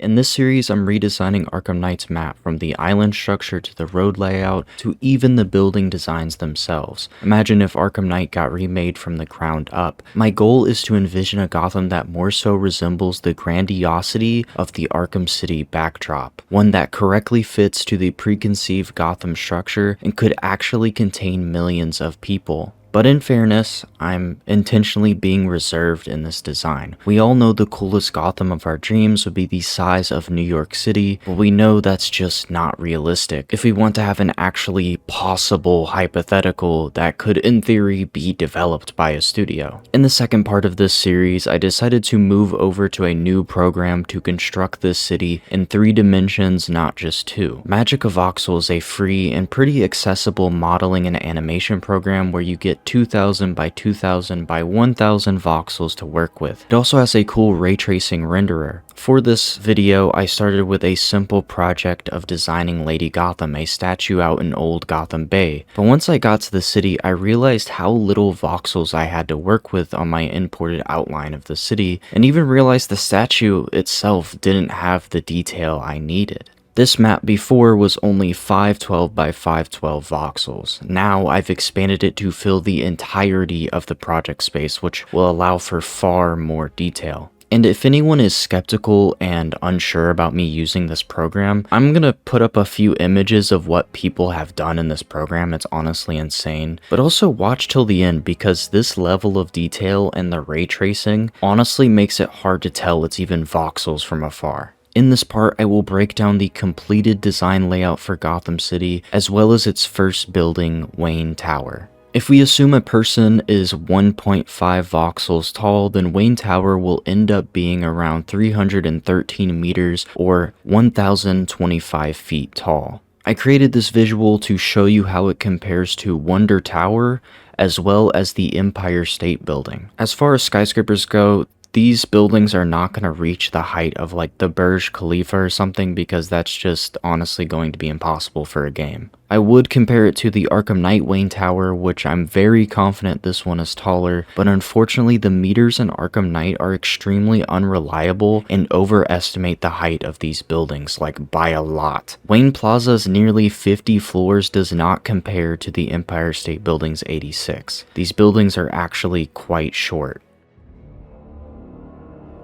In this series, I'm redesigning Arkham Knight's map from the island structure to the road layout to even the building designs themselves. Imagine if Arkham Knight got remade from the ground up. My goal is to envision a Gotham that more so resembles the grandiosity of the Arkham City backdrop, one that correctly fits to the preconceived Gotham structure and could actually contain millions of people. But in fairness, I'm intentionally being reserved in this design. We all know the coolest Gotham of our dreams would be the size of New York City, but we know that's just not realistic. If we want to have an actually possible hypothetical that could in theory be developed by a studio. In the second part of this series, I decided to move over to a new program to construct this city in 3 dimensions, not just 2. MagicaVoxel is a free and pretty accessible modeling and animation program where you get 2000 by 2000 by 1000 voxels to work with. It also has a cool ray tracing renderer. For this video, I started with a simple project of designing Lady Gotham, a statue out in Old Gotham Bay. But once I got to the city, I realized how little voxels I had to work with on my imported outline of the city, and even realized the statue itself didn't have the detail I needed. This map before was only 512 by 512 voxels. Now I've expanded it to fill the entirety of the project space, which will allow for far more detail. And if anyone is skeptical and unsure about me using this program, I'm gonna put up a few images of what people have done in this program. It's honestly insane. But also watch till the end, because this level of detail and the ray tracing honestly makes it hard to tell it's even voxels from afar. In this part, I will break down the completed design layout for Gotham City, as well as its first building, Wayne Tower. If we assume a person is 1.5 voxels tall, then Wayne Tower will end up being around 313 meters or 1025 feet tall. I created this visual to show you how it compares to Wonder Tower, as well as the Empire State Building. As far as skyscrapers go, these buildings are not going to reach the height of like the Burj Khalifa or something, because that's just honestly going to be impossible for a game. I would compare it to the Arkham Knight Wayne Tower, which I'm very confident this one is taller, but unfortunately the meters in Arkham Knight are extremely unreliable and overestimate the height of these buildings, like by a lot. Wayne Plaza's nearly 50 floors does not compare to the Empire State Building's 86. These buildings are actually quite short.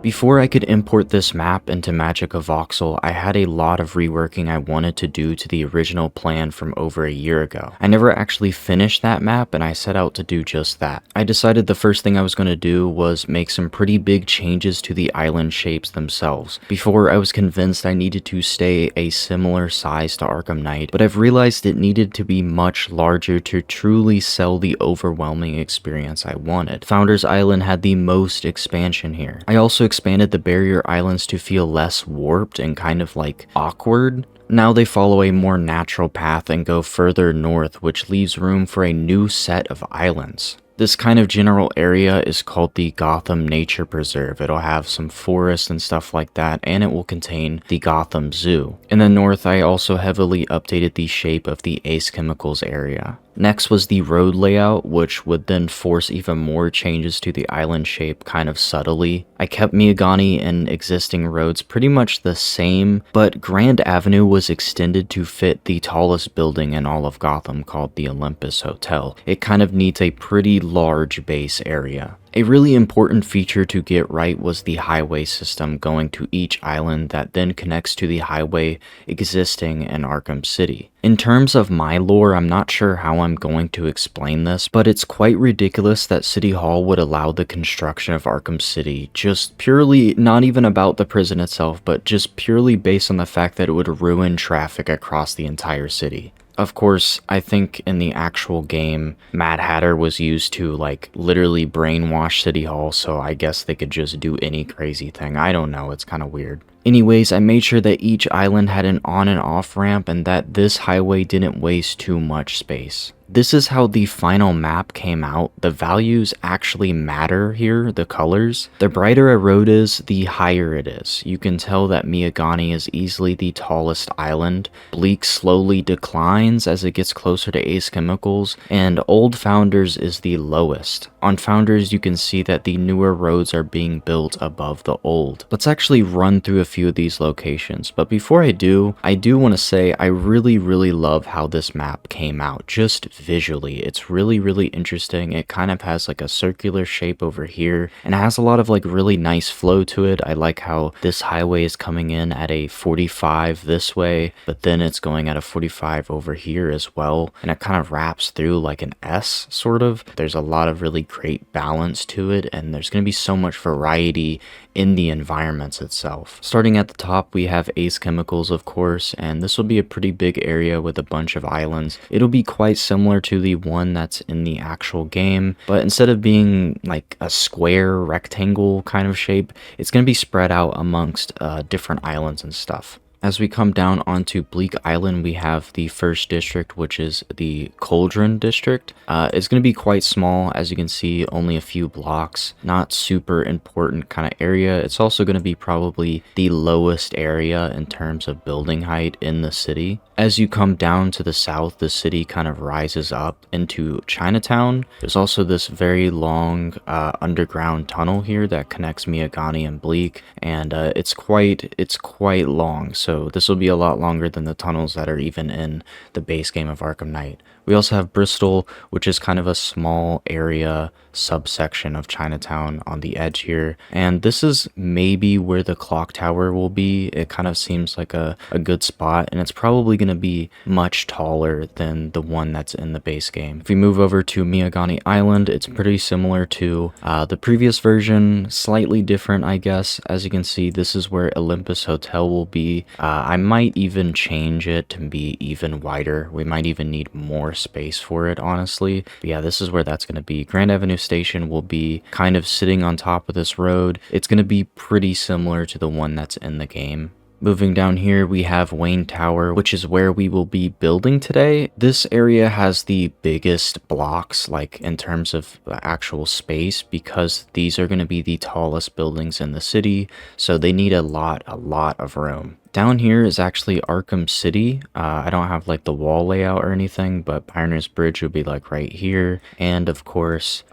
Before I could import this map into MagicaVoxel, I had a lot of reworking I wanted to do to the original plan from over a year ago. I never actually finished that map, and I set out to do just that. I decided the first thing I was going to do was make some pretty big changes to the island shapes themselves. Before, I was convinced I needed to stay a similar size to Arkham Knight, but I've realized it needed to be much larger to truly sell the overwhelming experience I wanted. Founders Island had the most expansion here. I also expanded the barrier islands to feel less warped and kind of like awkward. Now they follow a more natural path and go further north, which leaves room for a new set of islands. This kind of general area is called the Gotham Nature Preserve. It'll have some forest and stuff like that, and it will contain the Gotham Zoo. In the north, I also heavily updated the shape of the Ace Chemicals area. Next was the road layout, which would then force even more changes to the island shape kind of subtly. I kept Miagani and existing roads pretty much the same, but Grand Avenue was extended to fit the tallest building in all of Gotham, called the Olympus Hotel. It kind of needs a pretty large base area. A really important feature to get right was the highway system going to each island that then connects to the highway existing in Arkham City. In terms of my lore, I'm not sure how I'm going to explain this, but it's quite ridiculous that City Hall would allow the construction of Arkham City, just purely, not even about the prison itself, but just purely based on the fact that it would ruin traffic across the entire city. Of course, I think in the actual game, Mad Hatter was used to like literally brainwash City Hall, so I guess they could just do any crazy thing. I don't know, it's kind of weird. Anyways, I made sure that each island had an on and off ramp and that this highway didn't waste too much space. This is how the final map came out. The values actually matter here, the colors. The brighter a road is, the higher it is. You can tell that Miagani is easily the tallest island. Bleak slowly declines as it gets closer to Ace Chemicals, and Old Founders is the lowest. On Founders, you can see that the newer roads are being built above the old. Let's actually run through a few of these locations. But before I do want to say I really love how this map came out just visually. It's really interesting. It kind of has like a circular shape over here, and it has a lot of like really nice flow to it. I like how this highway is coming in at a 45 this way, but then it's going at a 45 over here as well, and it kind of wraps through like an S sort of. There's a lot of really great balance to it, and there's going to be so much variety in the environments itself. Starting at the top, we have Ace Chemicals, of course, and this will be a pretty big area with a bunch of islands. It'll be quite similar to the one that's in the actual game, but instead of being like a square rectangle kind of shape, it's going to be spread out amongst different islands and stuff. As we come down onto Bleak Island, we have the first district, which is the Cauldron District. It's going to be quite small, as you can see, only a few blocks, not super important kind of area. It's also going to be probably the lowest area in terms of building height in the city. As you come down to the south, the city kind of rises up into Chinatown. There's also this very long underground tunnel here that connects Miyagani and Bleak, and it's quite long. So this will be a lot longer than the tunnels that are even in the base game of Arkham Knight. We also have Bristol, which is kind of a small area subsection of Chinatown on the edge here. And this is maybe where the clock tower will be. It kind of seems like a good spot, and it's probably going to be much taller than the one that's in the base game. If we move over to Miyagani Island, it's pretty similar to the previous version, slightly different, I guess. As you can see, this is where Olympus Hotel will be. I might even change it to be even wider. We might even need more space for it, honestly. But yeah, this is where that's going to be. Grand Avenue Station will be kind of sitting on top of this road. It's going to be pretty similar to the one that's in the game. Moving down here, we have Wayne Tower, which is where we will be building today. This area has the biggest blocks, like in terms of actual space, because these are going to be the tallest buildings in the city, so they need a lot of room. Down here is actually Arkham City. I don't have like the wall layout or anything, but Pioneer's Bridge would be like right here. And of course,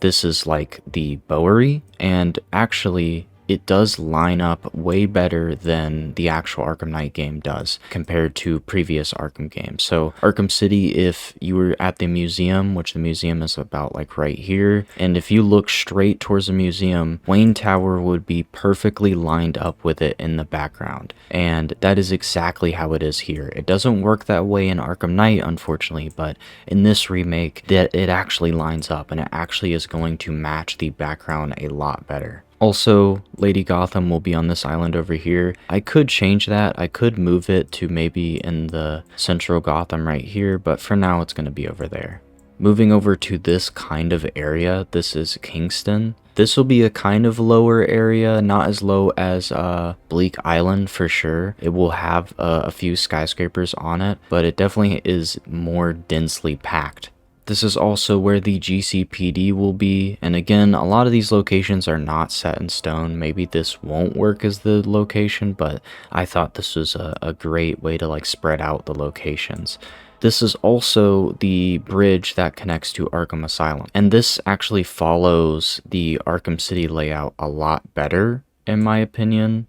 this is like the Bowery, and actually it does line up way better than the actual Arkham Knight game does compared to previous Arkham games. So Arkham City, if you were at the museum, which the museum is about like right here, and if you look straight towards the museum, Wayne Tower would be perfectly lined up with it in the background. And that is exactly how it is here. It doesn't work that way in Arkham Knight, unfortunately, but in this remake, that it actually lines up, and it actually is going to match the background a lot better. Also, Lady Gotham will be on this island over here. I could change that. I could move it to maybe in the central Gotham right here, but for now it's going to be over there. Moving over to this kind of area, this is Kingston. This will be a kind of lower area, not as low as Bleak Island for sure. It will have a few skyscrapers on it, but it definitely is more densely packed. This is also where the GCPD will be, and again, a lot of these locations are not set in stone. Maybe this won't work as the location, but I thought this was a great way to like spread out the locations. This is also the bridge that connects to Arkham Asylum, and this actually follows the Arkham City layout a lot better, in my opinion.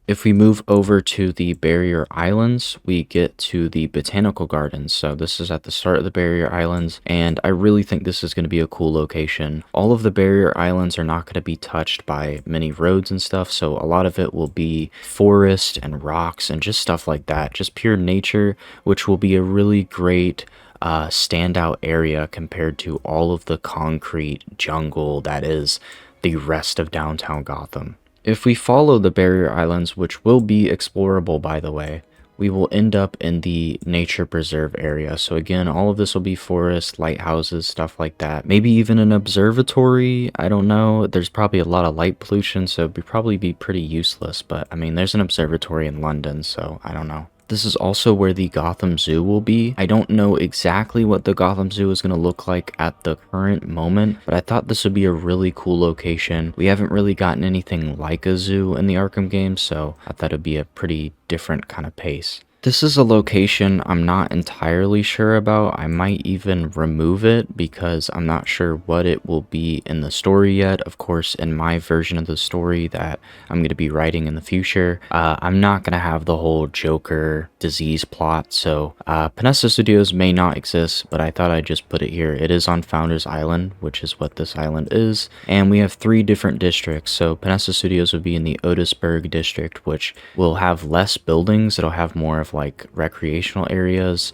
If we move over to the Barrier Islands, we get to the Botanical Gardens. So this is at the start of the Barrier Islands, and I really think this is going to be a cool location. All of the Barrier Islands are not going to be touched by many roads and stuff, so a lot of it will be forest and rocks and just stuff like that, just pure nature, which will be a really great standout area compared to all of the concrete jungle that is the rest of downtown Gotham. If we follow the Barrier Islands, which will be explorable by the way, we will end up in the nature preserve area. So again, all of this will be forest, lighthouses, stuff like that. Maybe even an observatory, I don't know. There's probably a lot of light pollution, so it'd probably be pretty useless. But I mean, there's an observatory in London, so I don't know. This is also where the Gotham Zoo will be. I don't know exactly what the Gotham Zoo is going to look like at the current moment, but I thought this would be a really cool location. We haven't really gotten anything like a zoo in the Arkham games, so I thought it'd be a pretty different kind of pace. This is a location I'm not entirely sure about. I might even remove it because I'm not sure what it will be in the story yet. Of course, in my version of the story that I'm going to be writing in the future, I'm not going to have the whole Joker disease plot. So Panessa Studios may not exist, but I thought I'd just put it here. It is on Founders Island, which is what this island is. And we have 3 different districts. So Panessa Studios would be in the Otisburg district, which will have less buildings. It'll have more of like recreational areas.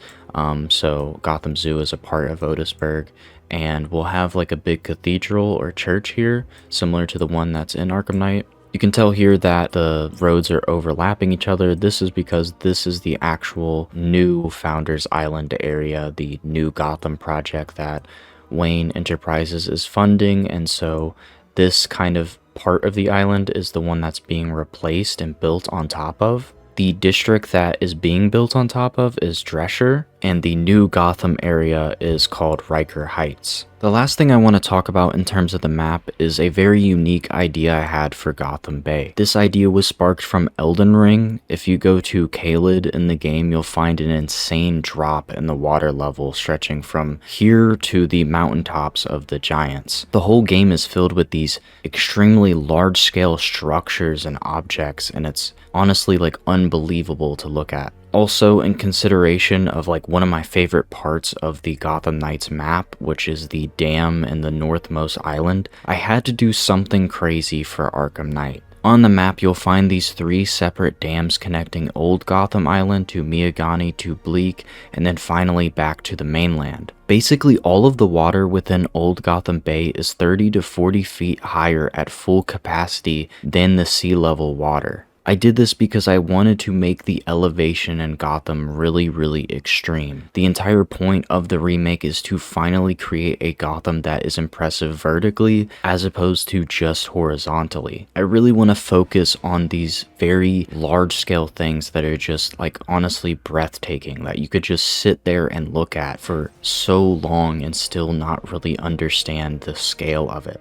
So Gotham Zoo is a part of Otisburg, and we'll have like a big cathedral or church here, similar to the one that's in Arkham Knight. You can tell here that the roads are overlapping each other. This is because this is the actual new Founders Island area, the new Gotham project that Wayne Enterprises is funding, and so this kind of part of the island is the one that's being replaced and built on top of. The district that is being built on top of is Drescher, and the new Gotham area is called Riker Heights. The last thing I want to talk about in terms of the map is a very unique idea I had for Gotham Bay. This idea was sparked from Elden Ring. If you go to Caelid in the game, you'll find an insane drop in the water level stretching from here to the mountaintops of the Giants. The whole game is filled with these extremely large-scale structures and objects, and it's honestly like unbelievable to look at. Also, in consideration of like one of my favorite parts of the Gotham Knights map, which is the dam in the northmost island, I had to do something crazy for Arkham Knight. On the map, you'll find these 3 separate dams connecting Old Gotham Island to Miagani to Bleak, and then finally back to the mainland. Basically, all of the water within Old Gotham Bay is 30 to 40 feet higher at full capacity than the sea level water. I did this because I wanted to make the elevation in Gotham really, really extreme. The entire point of the remake is to finally create a Gotham that is impressive vertically as opposed to just horizontally. I really want to focus on these very large scale things that are just like honestly breathtaking, that you could just sit there and look at for so long and still not really understand the scale of it.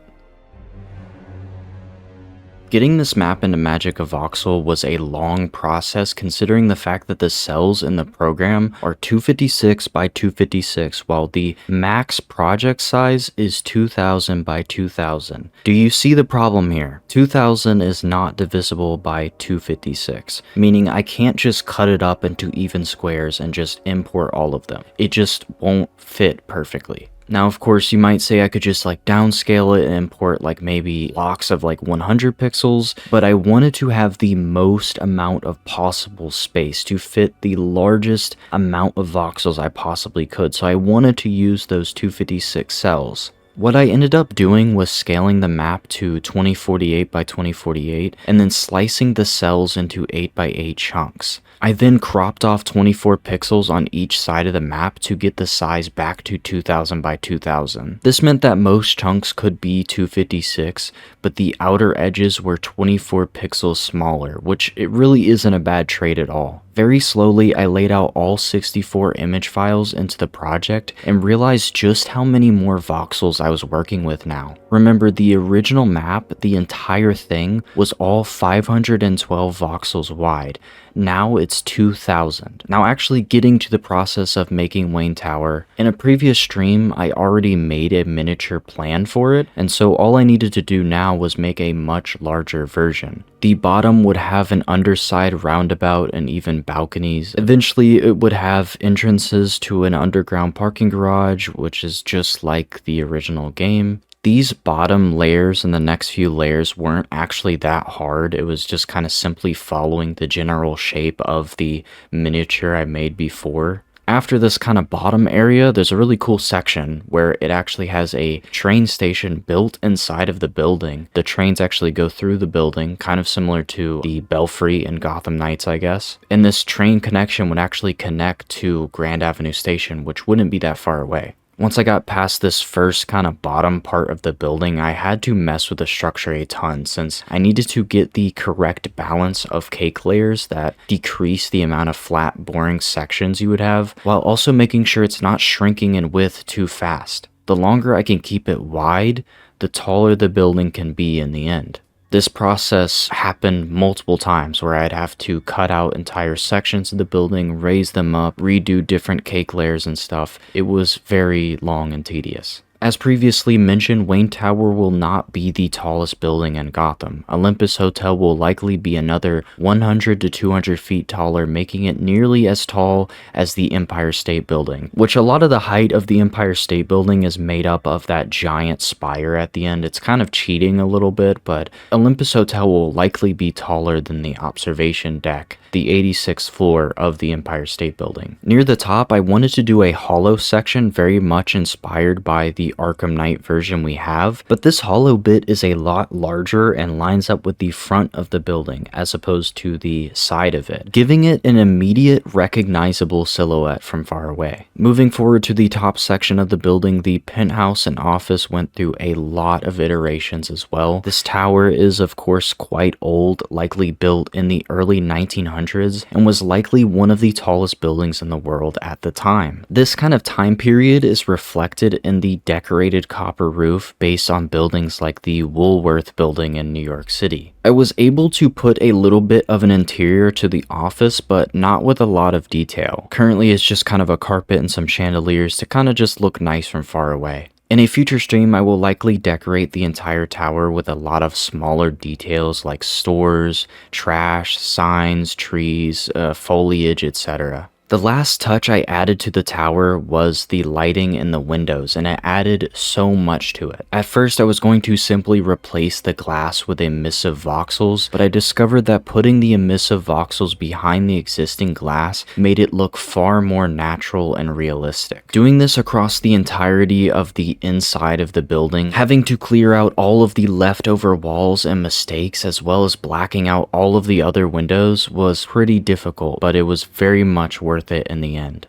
Getting this map into MagicaVoxel was a long process considering the fact that the cells in the program are 256 by 256 while the max project size is 2000 by 2000. Do you see the problem here? 2000 is not divisible by 256, meaning I can't just cut it up into even squares and just import all of them. It just won't fit perfectly. Now, of course, you might say I could just like downscale it and import like maybe blocks of like 100 pixels, but I wanted to have the most amount of possible space to fit the largest amount of voxels I possibly could, so I wanted to use those 256 cells. What I ended up doing was scaling the map to 2048 by 2048 and then slicing the cells into 8 by 8 chunks. I then cropped off 24 pixels on each side of the map to get the size back to 2000 by 2000. This meant that most chunks could be 256, but the outer edges were 24 pixels smaller, which it really isn't a bad trade at all. Very slowly, I laid out all 64 image files into the project and realized just how many more voxels I was working with now. Remember, the original map, the entire thing, was all 512 voxels wide. Now it's 2000. Now actually getting to the process of making Wayne Tower, in a previous stream I already made a miniature plan for it, and so all I needed to do now was make a much larger version. The bottom would have an underside roundabout and even balconies. Eventually it would have entrances to an underground parking garage, which is just like the original game. These bottom layers and the next few layers weren't actually that hard. It was just kind of simply following the general shape of the miniature I made before. After this kind of bottom area, there's a really cool section where it actually has a train station built inside of the building. The trains actually go through the building, kind of similar to the Belfry in Gotham Knights, I guess. And this train connection would actually connect to Grand Avenue Station, which wouldn't be that far away. Once I got past this first kind of bottom part of the building, I had to mess with the structure a ton since I needed to get the correct balance of cake layers that decrease the amount of flat, boring sections you would have, while also making sure it's not shrinking in width too fast. The longer I can keep it wide, the taller the building can be in the end. This process happened multiple times where I'd have to cut out entire sections of the building, raise them up, redo different cake layers and stuff. It was very long and tedious. As previously mentioned, Wayne Tower will not be the tallest building in Gotham. Olympus Hotel will likely be another 100 to 200 feet taller, making it nearly as tall as the Empire State Building, which a lot of the height of the Empire State Building is made up of that giant spire at the end. It's kind of cheating a little bit, but Olympus Hotel will likely be taller than the observation deck, the 86th floor of the Empire State Building. Near the top, I wanted to do a hollow section very much inspired by the Arkham Knight version we have, but this hollow bit is a lot larger and lines up with the front of the building as opposed to the side of it, giving it an immediate recognizable silhouette from far away. Moving forward to the top section of the building, the penthouse and office went through a lot of iterations as well. This tower is of course quite old, likely built in the early 1900s, and was likely one of the tallest buildings in the world at the time. This kind of time period is reflected in the decorated copper roof based on buildings like the Woolworth building in New York City. I was able to put a little bit of an interior to the office, but not with a lot of detail. Currently it's just kind of a carpet and some chandeliers to kind of just look nice from far away. In a future stream, I will likely decorate the entire tower with a lot of smaller details like stores, trash, signs, trees, foliage, etc. The last touch I added to the tower was the lighting in the windows, and it added so much to it. At first I was going to simply replace the glass with emissive voxels, but I discovered that putting the emissive voxels behind the existing glass made it look far more natural and realistic. Doing this across the entirety of the inside of the building, having to clear out all of the leftover walls and mistakes as well as blacking out all of the other windows was pretty difficult, but it was very much worth it in the end.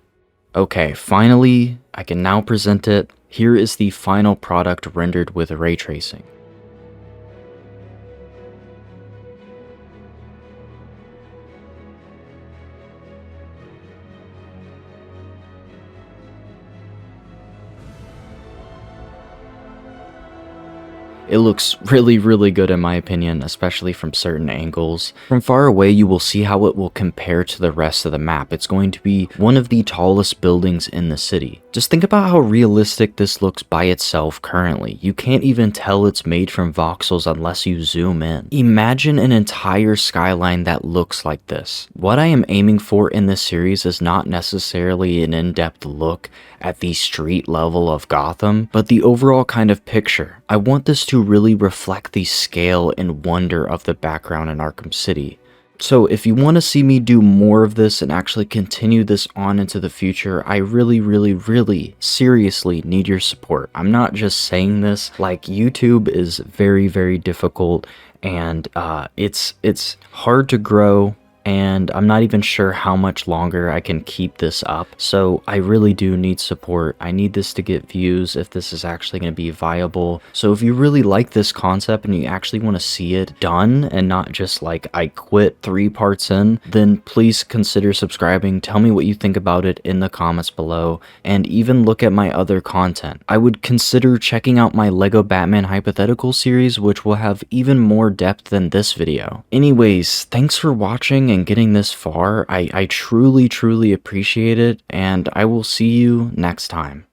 Okay, finally, I can now present it. Here is the final product rendered with ray tracing. It looks really good in my opinion, especially from certain angles. From far away, you will see how it will compare to the rest of the map. It's going to be one of the tallest buildings in the city. Just think about how realistic this looks by itself currently. You can't even tell it's made from voxels unless you zoom in. Imagine an entire skyline that looks like this. What I am aiming for in this series is not necessarily an in-depth look at the street level of Gotham, but the overall kind of picture. I want this to really reflect the scale and wonder of the background in Arkham City. So if you want to see me do more of this and actually continue this on into the future, I really seriously need your support. I'm not just saying this, like YouTube is very difficult, and it's hard to grow, and I'm not even sure how much longer I can keep this up. So I really do need support. I need this to get views if this is actually going to be viable. So if you really like this concept and you actually want to see it done and not just like I quit 3 parts in, then please consider subscribing. Tell me what you think about it in the comments below, and even look at my other content. I would consider checking out my Lego Batman Hypothetical series, which will have even more depth than this video. Anyways, thanks for watching and getting this far. I truly appreciate it, and I will see you next time.